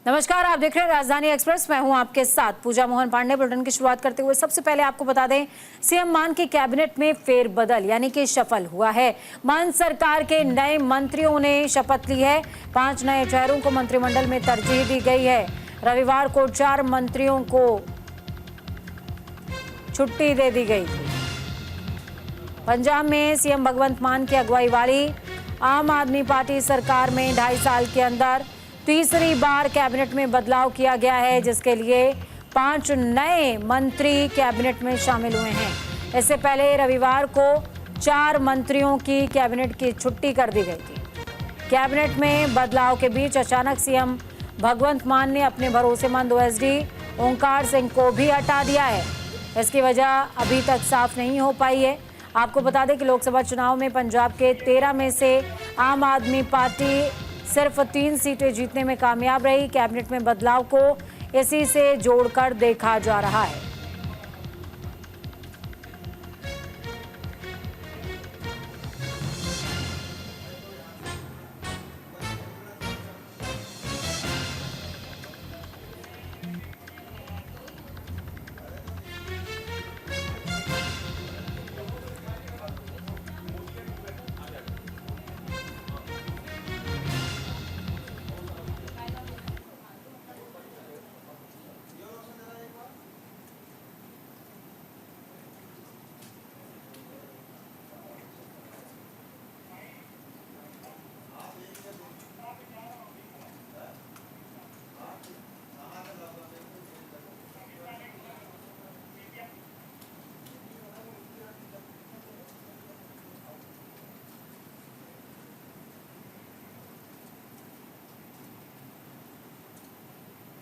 नमस्कार, आप देख रहे हैं राजधानी एक्सप्रेस। मैं हूं आपके साथ पूजा मोहन पांडे। बुलेटिन की शुरुआत करते हुए सबसे पहले आपको बता दें, सीएम मान की कैबिनेट में फेरबदल यानी कि शफल हुआ है। मान सरकार के नए मंत्रियों ने शपथ ली है। 5 नए चेहरों को मंत्रिमंडल में तरजीह दी गई है। रविवार को 4 मंत्रियों को छुट्टी दे दी गई थी। पंजाब में सीएम भगवंत मान की अगुवाई वाली आम आदमी पार्टी सरकार में 2.5 साल के अंदर तीसरी बार कैबिनेट में बदलाव किया गया है, जिसके लिए 5 नए मंत्री कैबिनेट में शामिल हुए हैं। इससे पहले रविवार को 4 मंत्रियों की कैबिनेट की छुट्टी कर दी गई थी। कैबिनेट में बदलाव के बीच अचानक सीएम भगवंत मान ने अपने भरोसेमंद ओएसडी ओंकार सिंह को भी हटा दिया है। इसकी वजह अभी तक साफ नहीं हो पाई है। आपको बता दें कि लोकसभा चुनाव में पंजाब के 13 में से आम आदमी पार्टी सिर्फ 3 सीटें जीतने में कामयाब रही। कैबिनेट में बदलाव को इसी से जोड़कर देखा जा रहा है।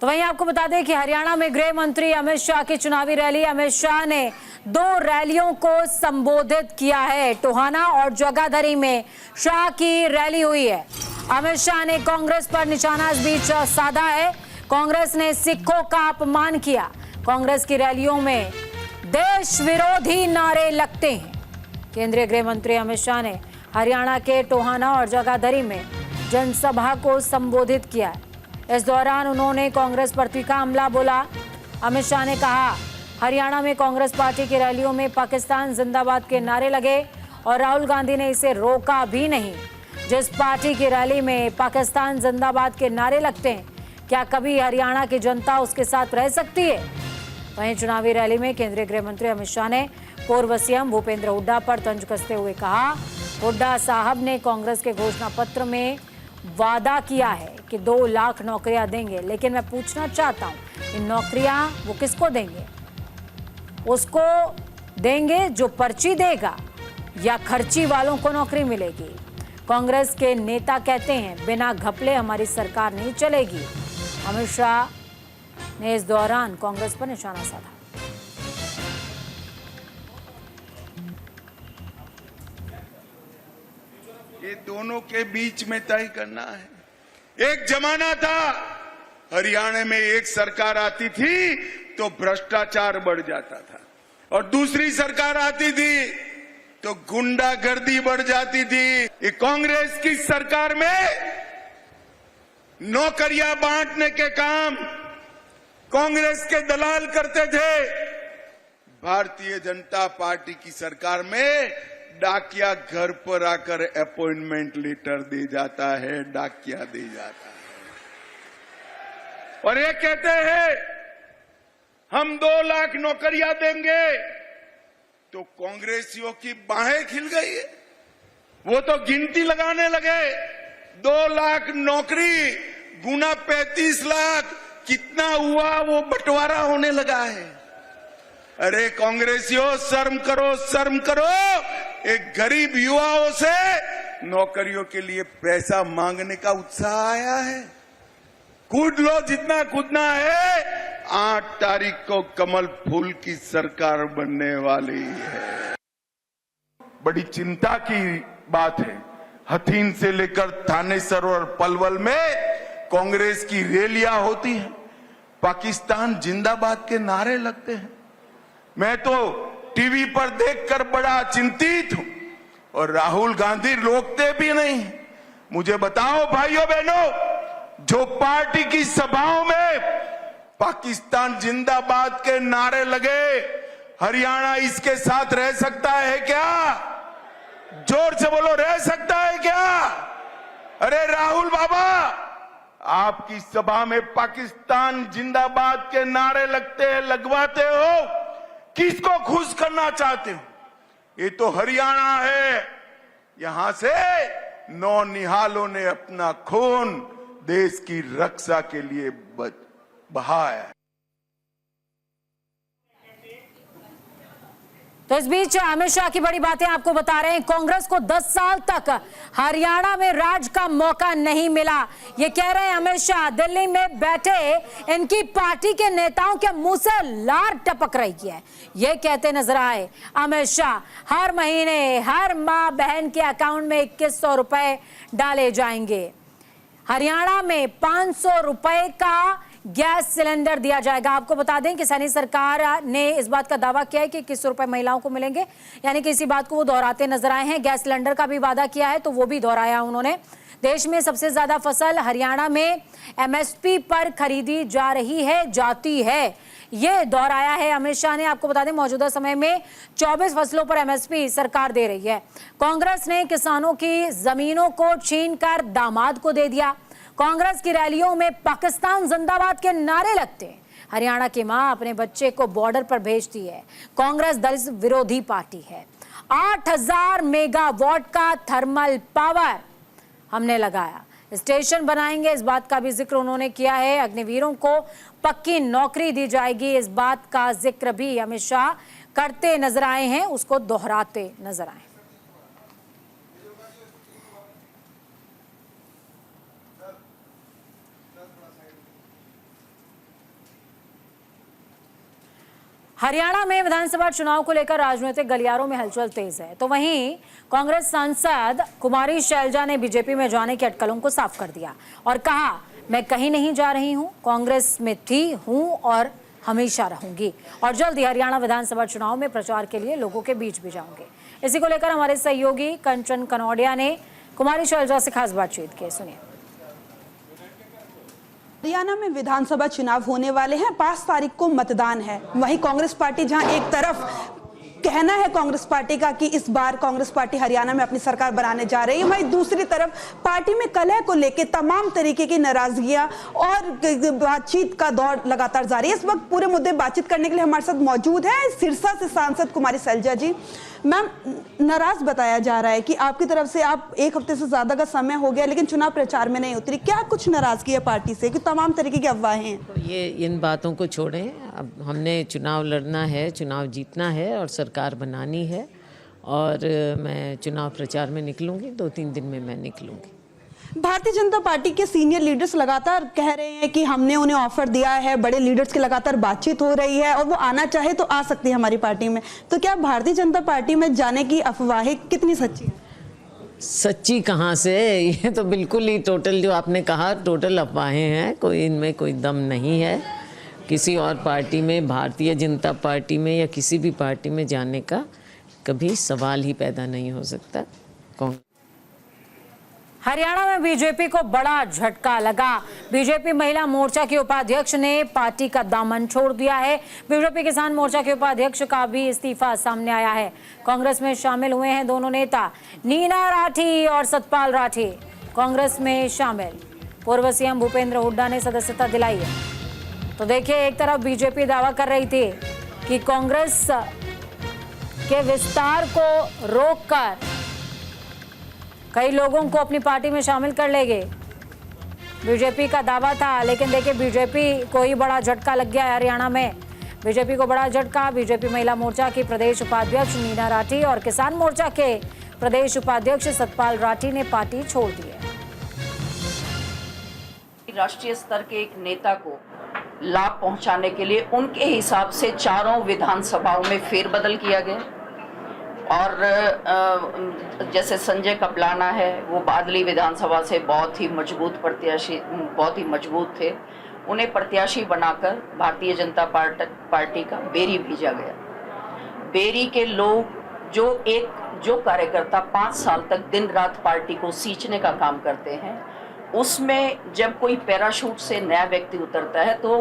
तो वहीं आपको बता दें कि हरियाणा में गृह मंत्री अमित शाह की चुनावी रैली। अमित शाह ने 2 रैलियों को संबोधित किया है। टोहाना और जगाधरी में शाह की रैली हुई है। अमित शाह ने कांग्रेस पर निशाना इस बीच साधा है। कांग्रेस ने सिखों का अपमान किया। कांग्रेस की रैलियों में देश विरोधी नारे लगते हैं। केंद्रीय गृह मंत्री अमित शाह ने हरियाणा के टोहाना और जगाधरी में जनसभा को संबोधित किया है। इस दौरान उन्होंने कांग्रेस पर तीखा हमला बोला। अमित शाह ने कहा, हरियाणा में कांग्रेस पार्टी की रैलियों में पाकिस्तान जिंदाबाद के नारे लगे और राहुल गांधी ने इसे रोका भी नहीं। जिस पार्टी की रैली में पाकिस्तान जिंदाबाद के नारे लगते हैं, क्या कभी हरियाणा की जनता उसके साथ रह सकती है? वहीं चुनावी रैली में केंद्रीय गृह मंत्री अमित शाह ने पूर्व सीएम भूपेंद्र हुड्डा पर तंज कसते हुए कहा, हुड्डा साहब ने कांग्रेस के घोषणा पत्र में वादा किया है कि 2 लाख नौकरियां देंगे, लेकिन मैं पूछना चाहता हूं, इन नौकरियां वो किसको देंगे? उसको देंगे जो पर्ची देगा या खर्ची वालों को नौकरी मिलेगी? कांग्रेस के नेता कहते हैं, बिना घपले हमारी सरकार नहीं चलेगी। अमित शाह ने इस दौरान कांग्रेस पर निशाना साधा। ये दोनों के बीच में तय करना है। एक जमाना था, हरियाणा में एक सरकार आती थी तो भ्रष्टाचार बढ़ जाता था, और दूसरी सरकार आती थी तो गुंडागर्दी बढ़ जाती थी। ये कांग्रेस की सरकार में नौकरियां बांटने के काम कांग्रेस के दलाल करते थे। भारतीय जनता पार्टी की सरकार में डाकिया घर पर आकर अपॉइंटमेंट लेटर दे जाता है, डाकिया दे जाता है, और ये कहते हैं हम 2 लाख नौकरियां देंगे। तो कांग्रेसियों की बाहें खिल गई है। वो तो गिनती लगाने लगे, 2 लाख नौकरी गुना 35 लाख कितना हुआ, वो बंटवारा होने लगा है। अरे कांग्रेसियों, शर्म करो, शर्म करो। एक गरीब युवाओं से नौकरियों के लिए पैसा मांगने का उत्साह आया है। कूद लो जितना कूदना है। 8 तारीख को कमल फूल की सरकार बनने वाली है। बड़ी चिंता की बात है, हथीन से लेकर थानेसर और पलवल में कांग्रेस की रैलियां होती हैं, पाकिस्तान जिंदाबाद के नारे लगते हैं। मैं तो टीवी पर देखकर बड़ा चिंतित हूं, और राहुल गांधी रोकते भी नहीं। मुझे बताओ भाइयों बहनों, जो पार्टी की सभाओं में पाकिस्तान जिंदाबाद के नारे लगे, हरियाणा इसके साथ रह सकता है क्या? जोर से बोलो, रह सकता है क्या? अरे राहुल बाबा, आपकी सभा में पाकिस्तान जिंदाबाद के नारे लगवाते हो, किसको खुश करना चाहते हो? ये तो हरियाणा है, यहां से नौनिहालों ने अपना खून देश की रक्षा के लिए बहाया है। तो इस बीच अमित शाह की बड़ी बातें आपको बता रहे हैं। कांग्रेस को 10 साल तक हरियाणा में राज का मौका नहीं मिला, ये कह रहे हैं अमित शाह। दिल्ली में बैठे इनकी पार्टी के नेताओं के मुंह से लार टपक रही है, ये कहते नजर आए अमित शाह। हर महीने हर माँ बहन के अकाउंट में 2100 रुपए डाले जाएंगे। हरियाणा में 500 रुपए का गैस सिलेंडर दिया जाएगा। आपको बता दें कि सैनी सरकार ने इस बात का दावा किया है कि 2100 रुपए महिलाओं को मिलेंगे, यानी कि इसी बात को वो दोहराते नजर आए हैं। गैस सिलेंडर का भी वादा किया है तो वो भी दोहराया उन्होंने। देश में सबसे ज्यादा फसल हरियाणा में एमएसपी पर खरीदी जाती है, ये दोहराया है अमित शाह ने। आपको बता दें मौजूदा समय में 24 फसलों पर एमएसपी सरकार दे रही है। कांग्रेस ने किसानों की जमीनों को छीनकर दामाद को दे दिया। कांग्रेस की रैलियों में पाकिस्तान जिंदाबाद के नारे लगते हैं। हरियाणा की मां अपने बच्चे को बॉर्डर पर भेजती है। कांग्रेस दलित विरोधी पार्टी है। 8000 मेगावाट का थर्मल पावर हमने लगाया, स्टेशन बनाएंगे, इस बात का भी जिक्र उन्होंने किया है। अग्निवीरों को पक्की नौकरी दी जाएगी, इस बात का जिक्र भी अमित शाह करते नजर आए हैं, उसको दोहराते नजर आए। हरियाणा में विधानसभा चुनाव को लेकर राजनीतिक गलियारों में हलचल तेज है, तो वहीं कांग्रेस सांसद कुमारी शैलजा ने बीजेपी में जाने की अटकलों को साफ कर दिया और कहा, मैं कहीं नहीं जा रही हूं, कांग्रेस में हूं और हमेशा रहूंगी और जल्द ही हरियाणा विधानसभा चुनाव में प्रचार के लिए लोगों के बीच भी जाऊंगी। इसी को लेकर हमारे सहयोगी कंचन कनौडिया ने कुमारी शैलजा से खास बातचीत की, सुनिए। हरियाणा में विधानसभा चुनाव होने वाले हैं, 5 तारीख को मतदान है। वहीं कांग्रेस पार्टी जहां एक तरफ कहना है कांग्रेस पार्टी का कि इस बार कांग्रेस पार्टी हरियाणा में अपनी सरकार बनाने जा रही है, वहीं दूसरी तरफ पार्टी में कलह को लेकर तमाम तरीके की नाराजगियां और बातचीत का दौर लगातार जारी है। इस वक्त पूरे मुद्दे बातचीत करने के लिए हमारे साथ मौजूद है सिरसा से सांसद कुमारी शैलजा जी। मैम, नाराज बताया जा रहा है कि आपकी तरफ से आप 1 हफ्ते से ज्यादा का समय हो गया लेकिन चुनाव प्रचार में नहीं उतरी, क्या कुछ नाराजगी है पार्टी से कि तमाम तरीके की अफवाहें हैं? तो ये इन बातों को छोड़ें, अब हमने चुनाव लड़ना है, चुनाव जीतना है और सरकार बनानी है और मैं चुनाव प्रचार में निकलूंगी, 2-3 दिन में मैं निकलूंगी। भारतीय जनता पार्टी के सीनियर लीडर्स लगातार कह रहे हैं कि हमने उन्हें ऑफर दिया है, बड़े लीडर्स की लगातार बातचीत हो रही है और वो आना चाहे तो आ सकती है हमारी पार्टी में, तो क्या भारतीय जनता पार्टी में जाने की अफवाहें कितनी सच्ची है? सच्ची कहाँ से, ये तो बिल्कुल ही टोटल जो आपने कहा टोटल अफवाहें हैं, कोई इनमें कोई दम नहीं है। किसी और पार्टी में, भारतीय जनता पार्टी में या किसी भी पार्टी में जाने का कभी सवाल ही पैदा नहीं हो सकता। हरियाणा में बीजेपी को बड़ा झटका लगा। बीजेपी महिला मोर्चा के उपाध्यक्ष ने पार्टी का दामन छोड़ दिया है। बीजेपी किसान मोर्चा के उपाध्यक्ष का भी इस्तीफा सामने आया है। कांग्रेस में शामिल हुए हैं दोनों नेता, नीना राठी और सतपाल राठी कांग्रेस में शामिल। पूर्व सीएम भूपेंद्र हुड्डा ने सदस्यता दिलाई है। तो देखिए, एक तरफ बीजेपी दावा कर रही थी कि कांग्रेस के विस्तार को रोककर कई लोगों को अपनी पार्टी में शामिल कर लेंगे, बीजेपी का दावा था, लेकिन देखिए बीजेपी को ही बड़ा झटका लग गया है। हरियाणा में बीजेपी को बड़ा झटका। बीजेपी महिला मोर्चा की प्रदेश उपाध्यक्ष नीना राठी और किसान मोर्चा के प्रदेश उपाध्यक्ष सतपाल राठी ने पार्टी छोड़ दी है। राष्ट्रीय स्तर के एक नेता को लाभ पहुंचाने के लिए उनके हिसाब से चारों विधानसभाओं में फेरबदल किया गया और जैसे संजय कपलाना है, वो बादली विधानसभा से बहुत ही मजबूत थे, उन्हें प्रत्याशी बनाकर भारतीय जनता पार्टी का बेरी भेजा गया। बेरी के लोग जो कार्यकर्ता 5 साल तक दिन रात पार्टी को सींचने का काम करते हैं, उसमें जब कोई पैराशूट से नया व्यक्ति उतरता है तो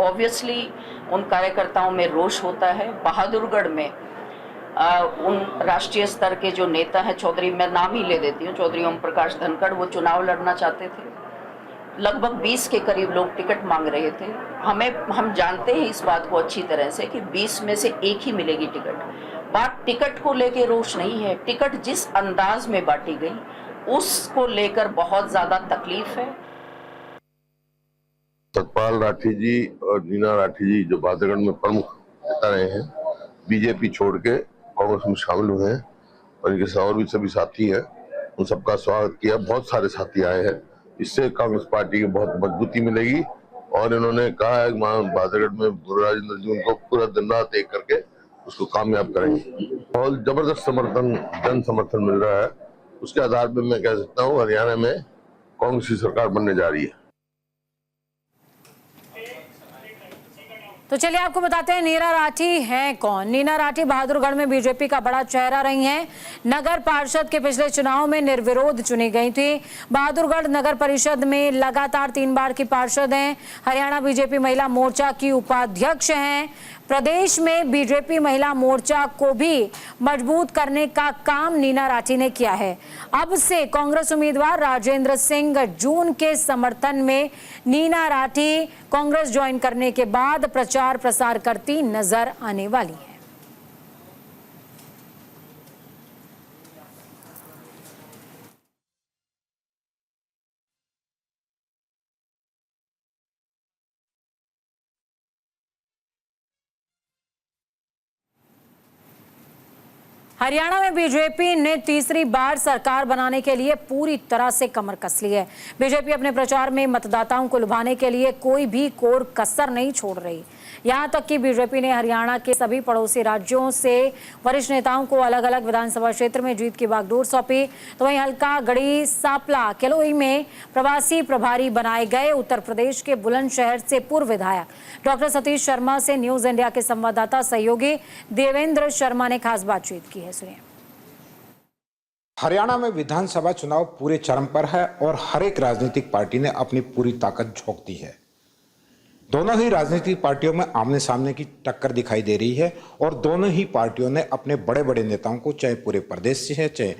ऑब्वियसली उन कार्यकर्ताओं में रोष होता है। बहादुरगढ़ में उन राष्ट्रीय स्तर के जो नेता हैं, चौधरी, मैं नाम ही ले देती हूँ, चौधरी ओम प्रकाश धनखड़, वो चुनाव लड़ना चाहते थे। लगभग 20 के करीब लोग टिकट मांग रहे थे। हम जानते हैं इस बात को अच्छी तरह से कि 20 में से एक ही मिलेगी टिकट। बात टिकट को लेके रोष नहीं है, टिकट जिस अंदाज में बांटी गई उसको लेकर बहुत ज्यादा तकलीफ है। सतपाल राठी जी और नीना राठी जी जो बहादुरगढ़ में प्रमुख नेता रहे हैं, बीजेपी छोड़ के कांग्रेस में शामिल हुए हैं और इनके साथ और भी सभी साथी हैं, उन सबका स्वागत किया। बहुत सारे साथी आए हैं, इससे कांग्रेस पार्टी की बहुत मजबूती मिलेगी। और इन्होंने कहा है कि बहादुरगढ़ में राजेंद्र जी उनको पूरा दिन रात एक करके उसको कामयाब करेंगे। बहुत जबरदस्त समर्थन, जन समर्थन मिल रहा है। उसके आधार पर मैं कह सकता हूँ हरियाणा में कांग्रेस की सरकार बनने जा रही है। तो चलिए आपको बताते हैं नीना राठी हैं कौन। नीना राठी बहादुरगढ़ में बीजेपी का बड़ा चेहरा रही हैं। नगर पार्षद के पिछले चुनाव में निर्विरोध चुनी गई थी। बहादुरगढ़ नगर परिषद में लगातार 3 बार की पार्षद हैं। हरियाणा बीजेपी महिला मोर्चा की उपाध्यक्ष हैं। प्रदेश में बीजेपी महिला मोर्चा को भी मजबूत करने का काम नीना राठी ने किया है। अब से कांग्रेस उम्मीदवार राजेंद्र सिंह जून के समर्थन में नीना राठी कांग्रेस ज्वाइन करने के बाद प्रचार प्रसार करती नजर आने वाली है। हरियाणा में बीजेपी ने तीसरी बार सरकार बनाने के लिए पूरी तरह से कमर कस ली है। बीजेपी अपने प्रचार में मतदाताओं को लुभाने के लिए कोई भी कोर कसर नहीं छोड़ रही। यहां तक कि बीजेपी ने हरियाणा के सभी पड़ोसी राज्यों से वरिष्ठ नेताओं को अलग अलग विधानसभा क्षेत्र में जीत की बागडोर सौंपी। तो वहीं हल्का गढ़ी सांपला किलोई में प्रवासी प्रभारी बनाए गए। उत्तर प्रदेश के बुलंदशहर से पूर्व विधायक डॉक्टर सतीश शर्मा से न्यूज इंडिया के संवाददाता सहयोगी देवेंद्र शर्मा ने खास बातचीत की है। सुनिए। हरियाणा में विधानसभा चुनाव पूरे चरम पर है और हर एक राजनीतिक पार्टी ने अपनी पूरी ताकत झोंक दी है। दोनों ही राजनीतिक पार्टियों में आमने सामने की टक्कर दिखाई दे रही है और दोनों ही पार्टियों ने अपने बड़े बड़े नेताओं को, चाहे पूरे प्रदेश से है चाहे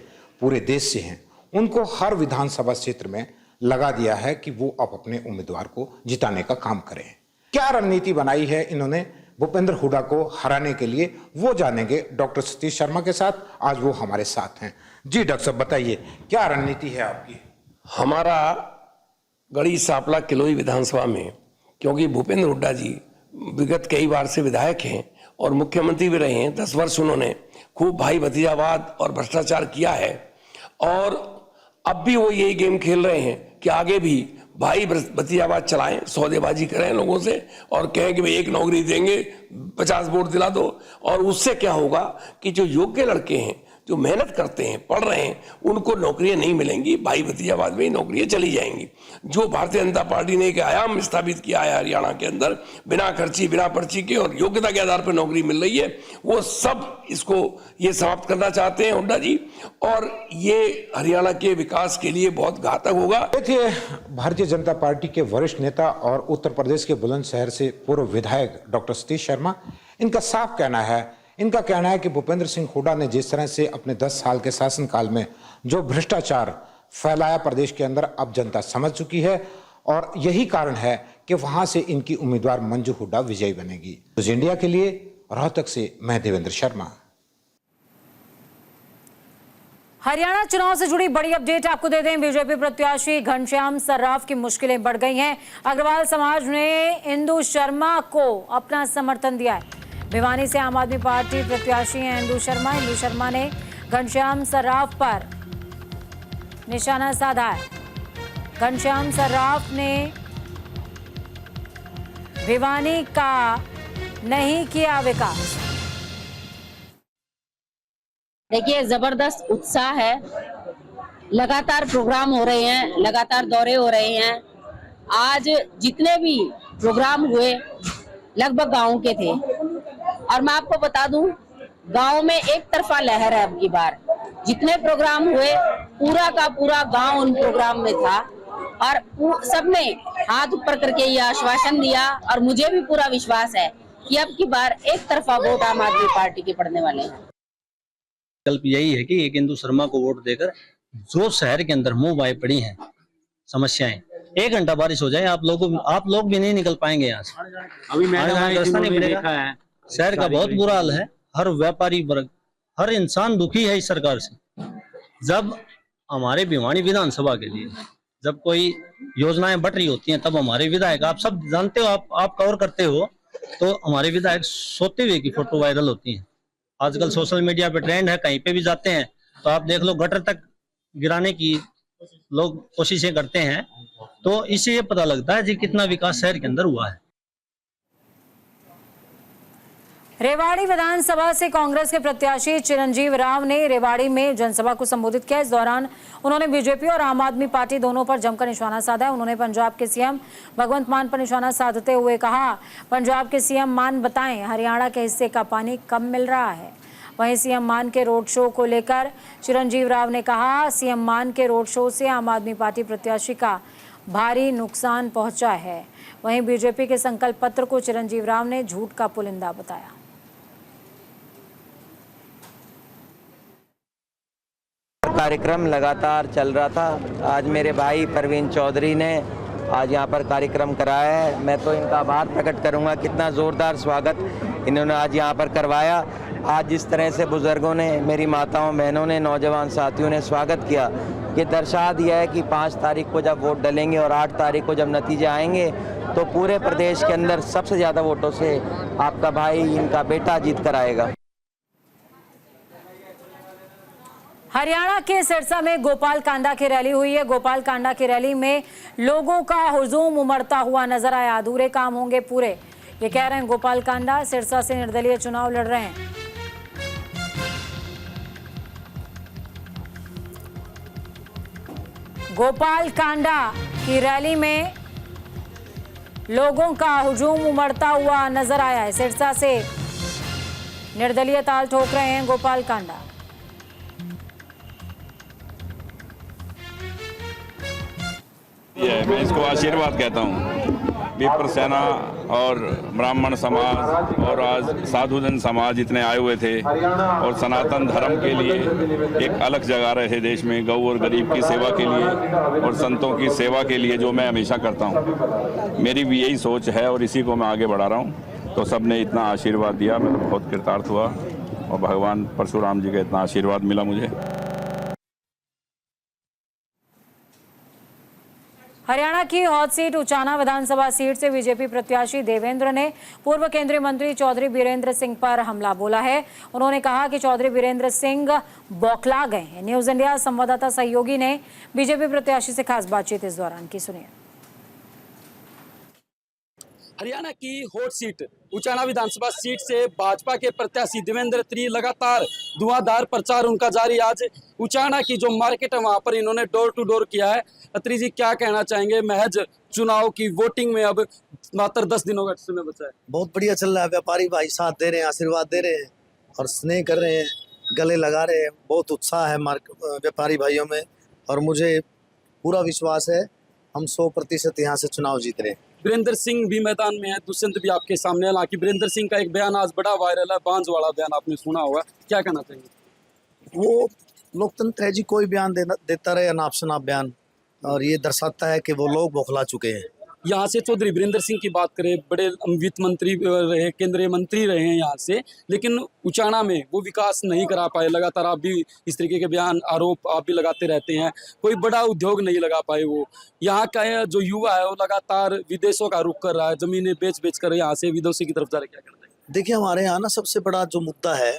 पूरे देश से हैं, उनको हर विधानसभा क्षेत्र में लगा दिया है कि वो अब अपने उम्मीदवार को जिताने का काम करें। क्या रणनीति बनाई है इन्होंने भूपेंद्र हुड्डा को हराने के लिए, वो जानेंगे डॉक्टर सतीश शर्मा के साथ। आज वो हमारे साथ हैं। जी डॉक्टर साहब, बताइए क्या रणनीति है आपकी? हमारा गढ़ी सांपला किलोई विधानसभा में, क्योंकि भूपेंद्र हुड्डा जी विगत कई बार से विधायक हैं और मुख्यमंत्री भी रहे हैं, 10 वर्ष उन्होंने खूब भाई भतीजावाद और भ्रष्टाचार किया है और अब भी वो यही गेम खेल रहे हैं कि आगे भी भाई भतीजावाद चलाएं, सौदेबाजी करें लोगों से और कहें कि भाई एक नौकरी देंगे, 50 वोट दिला दो। और उससे क्या होगा कि जो योग्य लड़के हैं, जो मेहनत करते हैं, पढ़ रहे हैं, उनको नौकरियां नहीं मिलेंगी, भाई भतीजावाद में ही नौकरियां चली जाएंगी। जो भारतीय जनता पार्टी ने एक आयाम स्थापित किया है हरियाणा के अंदर, बिना खर्ची बिना पर्ची के और योग्यता के आधार पर नौकरी मिल रही है, वो सब इसको ये समाप्त करना चाहते हैं हुड्डा जी और ये हरियाणा के विकास के लिए बहुत घातक होगा। देखिए, भारतीय जनता पार्टी के वरिष्ठ नेता और उत्तर प्रदेश के बुलंदशहर से पूर्व विधायक डॉक्टर सतीश शर्मा, इनका साफ कहना है कि भूपेंद्र सिंह हुड्डा ने जिस तरह से अपने 10 साल के शासनकाल में जो भ्रष्टाचार फैलाया प्रदेश के अंदर, अब जनता समझ चुकी है और यही कारण है कि वहां से इनकी उम्मीदवार मंजू हुड्डा विजयी बनेगी। न्यूज़ इंडिया के लिए रोहतक से मैं देवेंद्र शर्मा। हरियाणा चुनाव से जुड़ी बड़ी अपडेट आपको दे दें। बीजेपी प्रत्याशी घनश्याम सर्राफ की मुश्किलें बढ़ गई हैं। अग्रवाल समाज ने इंदु शर्मा को अपना समर्थन दिया है। भिवानी से आम आदमी पार्टी प्रत्याशी हैं इंदु शर्मा ने घनश्याम सर्राफ पर निशाना साधा है। घनश्याम सर्राफ ने भिवानी का नहीं किया विकास। देखिए, जबरदस्त उत्साह है, लगातार प्रोग्राम हो रहे हैं, लगातार दौरे हो रहे हैं। आज जितने भी प्रोग्राम हुए लगभग गांव के थे और मैं आपको बता दूं, गांव में एक तरफा लहर है। अब की बार जितने प्रोग्राम हुए, पूरा का पूरा गांव उन प्रोग्राम में था और सबने हाथ ऊपर करके ये आश्वासन दिया और मुझे भी पूरा विश्वास है कि अब की बार एक तरफा वोट आम आदमी पार्टी के पड़ने वाले हैं। विकल्प यही है कि एक इंदु शर्मा को वोट देकर जो शहर के अंदर मुंह बाई पड़ी हैं समस्याएं, 1 घंटा बारिश हो जाए आप लोग भी नहीं निकल पाएंगे यहाँ से। अभी मैंने रास्ता नहीं मिलेगा। देखा है शहर का बहुत बुरा हाल है, हर व्यापारी वर्ग, हर इंसान दुखी है इस सरकार से। जब हमारे भिवानी विधानसभा के लिए जब कोई योजनाएं बट रही होती हैं तब हमारे विधायक, आप सब जानते हो, आप कवर करते हो, तो हमारे विधायक सोते हुए की फोटो वायरल होती हैं। आजकल सोशल मीडिया पे ट्रेंड है, कहीं पे भी जाते हैं तो आप देख लो गटर तक गिराने की लोग कोशिशें करते हैं। तो इससे ये पता लगता है कि कितना विकास शहर के अंदर हुआ है। रेवाड़ी विधानसभा से कांग्रेस के प्रत्याशी चिरंजीव राव ने रेवाड़ी में जनसभा को संबोधित किया। इस दौरान उन्होंने बीजेपी और आम आदमी पार्टी दोनों पर जमकर निशाना साधा। उन्होंने पंजाब के सीएम भगवंत मान पर निशाना साधते हुए कहा, पंजाब के सीएम मान बताएं हरियाणा के हिस्से का पानी कम मिल रहा है। वहीं सीएम मान के रोड शो को लेकर चिरंजीव राव ने कहा, सीएम मान के रोड शो से आम आदमी पार्टी प्रत्याशी का भारी नुकसान पहुंचा है। वहीं बीजेपी के संकल्प पत्र को चिरंजीव राव ने झूठ का पुलिंदा बताया। कार्यक्रम लगातार चल रहा था। आज मेरे भाई परवीन चौधरी ने आज यहाँ पर कार्यक्रम कराया है। मैं तो इनका आभार प्रकट करूँगा, कितना ज़ोरदार स्वागत इन्होंने आज यहाँ पर करवाया। आज जिस तरह से बुज़ुर्गों ने, मेरी माताओं बहनों ने, नौजवान साथियों ने स्वागत किया, ये दर्शा दिया है कि 5 तारीख को जब वोट डलेंगे और 8 तारीख को जब नतीजे आएंगे तो पूरे प्रदेश के अंदर सबसे ज़्यादा वोटों से आपका भाई, इनका बेटा जीत कर आएगा। हरियाणा के सिरसा में गोपाल कांडा की रैली हुई है। गोपाल कांडा की रैली में लोगों का हुजूम उमड़ता हुआ नजर आया। अधूरे काम होंगे पूरे, ये कह रहे हैं गोपाल कांडा। सिरसा से निर्दलीय चुनाव लड़ रहे हैं। गोपाल कांडा की रैली में लोगों का हुजूम उमड़ता हुआ नजर आया है। सिरसा से निर्दलीय ताल ठोक रहे हैं गोपाल कांडा। मैं इसको आशीर्वाद कहता हूँ। विप्र सेना और ब्राह्मण समाज और आज साधुजन समाज इतने आए हुए थे और सनातन धर्म के लिए एक अलग जगह रहे थे देश में, गौ और गरीब की सेवा के लिए और संतों की सेवा के लिए, जो मैं हमेशा करता हूँ। मेरी भी यही सोच है और इसी को मैं आगे बढ़ा रहा हूँ। तो सबने इतना आशीर्वाद दिया, मैं तो बहुत कृतार्थ हुआ और भगवान परशुराम जी का इतना आशीर्वाद मिला मुझे। हरियाणा की हॉट सीट उचाना विधानसभा सीट से बीजेपी प्रत्याशी देवेंद्र ने पूर्व केंद्रीय मंत्री चौधरी बीरेंद्र सिंह पर हमला बोला है। उन्होंने कहा कि चौधरी बीरेंद्र सिंह बौखला गए हैं। न्यूज इंडिया संवाददाता सहयोगी ने बीजेपी प्रत्याशी से खास बातचीत इस दौरान की, सुनिए। हरियाणा की हॉट सीट उचाना विधानसभा सीट से भाजपा के प्रत्याशी देवेंद्र त्री लगातार धुआंधार प्रचार उनका जारी। आज उचाना की जो मार्केट है वहां पर इन्होंने डोर टू डोर किया है। अत्री जी, क्या कहना चाहेंगे? महज चुनाव की वोटिंग में अब मात्र 10 दिनों का समय बचा है। बहुत बढ़िया चल रहा है। व्यापारी भाई साथ दे रहे हैं, आशीर्वाद दे रहे हैं और स्नेह कर रहे हैं, गले लगा रहे हैं। बहुत उत्साह है व्यापारी भाइयों में और मुझे पूरा विश्वास है हम 100% यहाँ से चुनाव जीत रहे हैं। बीरेंद्र सिंह भी मैदान में है, दुष्यंत भी आपके सामने है। हालांकि बीरेंद्र सिंह का एक बयान आज बड़ा वायरल है, बांझवाड़ा बयान, आपने सुना होगा, क्या कहना चाहेंगे? वो लोकतंत्र है जी, कोई बयान देता रहे अनाप शनाप बयान, और ये दर्शाता है कि वो लोग बौखला चुके हैं। यहाँ से चौधरी बीरेंद्र सिंह की बात करें, बड़े वित्त मंत्री रहे, केंद्रीय मंत्री रहे हैं यहाँ से, लेकिन उचाना में वो विकास नहीं करा पाए। लगातार आप भी इस तरीके के बयान, आरोप आप भी लगाते रहते हैं। कोई बड़ा उद्योग नहीं लगा पाए वो। यहाँ का जो युवा है वो लगातार विदेशों का रुख कर रहा है, जमीनें बेच कर यहाँ से विदेशों की तरफ जा रहे। क्या करना है? देखिए, हमारे यहाँ ना सबसे बड़ा जो मुद्दा है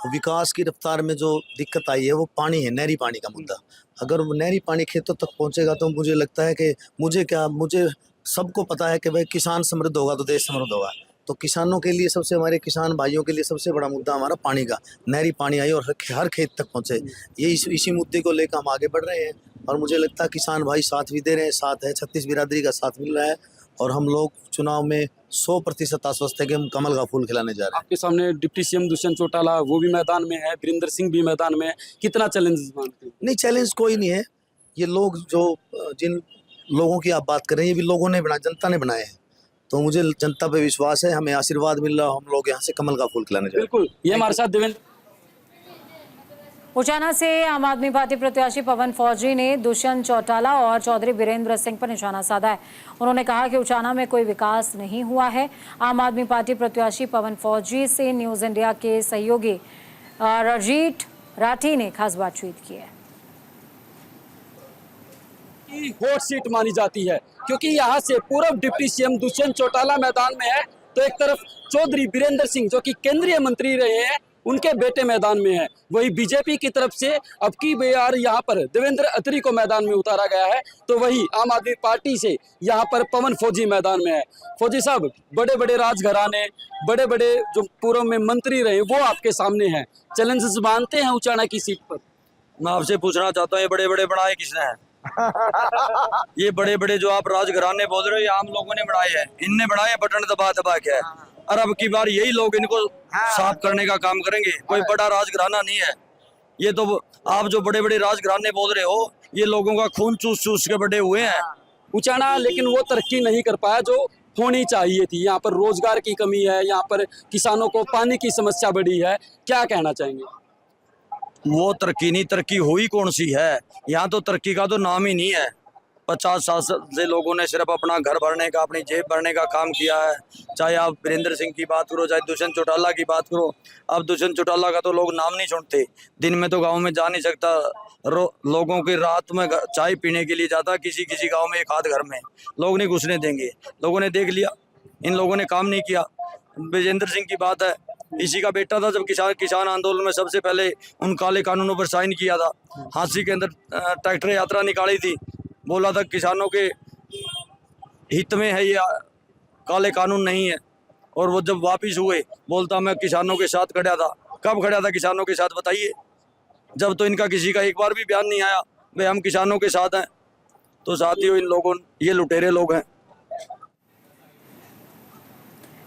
विकास की रफ्तार में जो दिक्कत आई है वो पानी है, नहरी पानी का मुद्दा। अगर वो नहरी पानी खेतों तक पहुँचेगा तो मुझे लगता है कि मुझे सबको पता है कि भाई किसान समृद्ध होगा तो देश समृद्ध होगा। तो किसानों के लिए, सबसे हमारे किसान भाइयों के लिए सबसे बड़ा मुद्दा हमारा पानी का, नहरी पानी आई और हर खेत तक पहुंचे। ये इसी मुद्दे को लेकर हम आगे बढ़ रहे हैं और मुझे लगता है किसान भाई साथ भी दे रहे हैं, साथ है, छत्तीस बिरादरी का साथ मिल रहा है और हम लोग चुनाव में 100% आश्वस्त है कि हम कमल का फूल खिलाने जा रहे हैं। आपके सामने डिप्टी सीएम दुष्यंत चौटाला वो भी मैदान में है, बीरेंद्र सिंह भी मैदान में है। कितना चैलेंज मानते हैं? नहीं, चैलेंज कोई नहीं है। ये लोग जो जिन लोगों की आप बात करें, ये भी लोगों ने बनाए, जनता ने बनाए हैं। तो मुझे जनता पे विश्वास है, हमें आशीर्वाद मिल रहा है, हम लोग यहाँ से कमल का फूल खिलाने जा रहे हैं। बिल्कुल, ये हमारे साथ देवेंद्र। उचाना से आम आदमी पार्टी प्रत्याशी पवन फौजी ने दुष्यंत चौटाला और चौधरी बीरेंद्र सिंह पर निशाना साधा है। उन्होंने कहा कि उचाना में कोई विकास नहीं हुआ है। आम आदमी पार्टी प्रत्याशी पवन फौजी से न्यूज इंडिया के सहयोगी रजीत राठी ने खास बातचीत की है। हॉट सीट मानी जाती है क्योंकि यहाँ से पूर्व डिप्टी सीएम दुष्यंत चौटाला मैदान में है, तो एक तरफ चौधरी बीरेंद्र सिंह जो कि केंद्रीय मंत्री रहे हैं उनके बेटे मैदान में है। वही बीजेपी की तरफ से अब की बार यहाँ पर देवेंद्र अत्री को मैदान में उतारा गया है, तो वही आम आदमी पार्टी से यहाँ पर पवन फौजी मैदान में है। फौजी साहब, बड़े बड़े राजघराने, बड़े बड़े जो पूर्व में मंत्री रहे वो आपके सामने हैं, चैलेंजेस मानते हैं उचाना की सीट पर? मैं आपसे पूछना चाहता हूँ, ये बड़े बड़े बनाए किसने हैं? ये बड़े बड़े जो आप राजघराने बोल रहे हो, ये आम लोगों ने बनाए हैं। इनने बनाए बटन दबा दबा के, और अब की बार यही लोग इनको साफ करने का काम करेंगे। कोई बड़ा राजघराना नहीं है ये, तो आप जो बड़े बड़े राजघराने बोल रहे हो, ये लोगों का खून चूस चूस के बड़े हुए हैं। उचाना लेकिन वो तरक्की नहीं कर पाया जो होनी चाहिए थी। यहाँ पर रोजगार की कमी है, यहाँ पर किसानों को पानी की समस्या बढ़ी है, क्या कहना चाहेंगे? वो तरक्की नहीं, तरक्की हुई कौन सी है? यहाँ तो तरक्की का तो नाम ही नहीं है। 50 साल से लोगों ने सिर्फ अपना घर भरने का, अपनी जेब भरने का काम किया है। चाहे आप बीरेंद्र सिंह की बात करो, चाहे दुष्यंत चौटाला की बात करो। अब दुष्यंत चौटाला का तो लोग नाम नहीं सुनते। दिन में तो गांव में जा नहीं सकता, लोगों की रात में चाय पीने के लिए जाता, किसी किसी गांव में एक आध घर में। लोग नहीं घुसने देंगे, लोगों ने देख लिया, इन लोगों ने काम नहीं किया। बीरेंद्र सिंह की बात है, इसी का बेटा था जब किसान आंदोलन में सबसे पहले उन काले कानूनों पर साइन किया था। हांसी के अंदर ट्रैक्टर यात्रा निकाली थी, बोला था किसानों के हित में है ये काले कानून नहीं है। और वो जब वापिस हुए बोलता मैं किसानों के साथ खड़ा था। कब खड़ा था किसानों के साथ बताइए? जब तो इनका किसी का एक बार भी बयान नहीं आया भाई हम किसानों के साथ हैं। तो साथियों, इन लोगों, ये लुटेरे लोग हैं।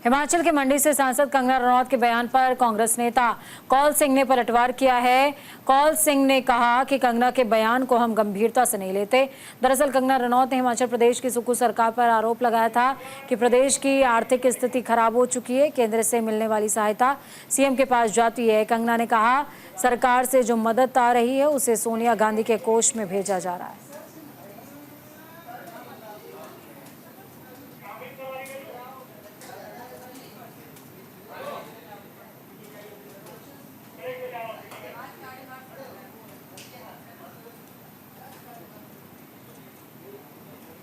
हिमाचल के मंडी से सांसद कंगना रनौत के बयान पर कांग्रेस नेता कौल सिंह ने पलटवार किया है। कौल सिंह ने कहा कि कंगना के बयान को हम गंभीरता से नहीं लेते। दरअसल कंगना रनौत ने हिमाचल प्रदेश की सुक्खू सरकार पर आरोप लगाया था कि प्रदेश की आर्थिक स्थिति खराब हो चुकी है, केंद्र से मिलने वाली सहायता सीएम के पास जाती है। कंगना ने कहा सरकार से जो मदद आ रही है उसे सोनिया गांधी के कोष में भेजा जा रहा है।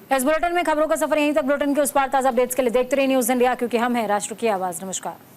इस बुलेटिन में खबरों का सफर यहीं तक। बुलेटिन के उस पार ताजा अपडेट्स के लिए देखते रहिए न्यूज इंडिया, क्योंकि हम हैं राष्ट्र की आवाज। नमस्कार।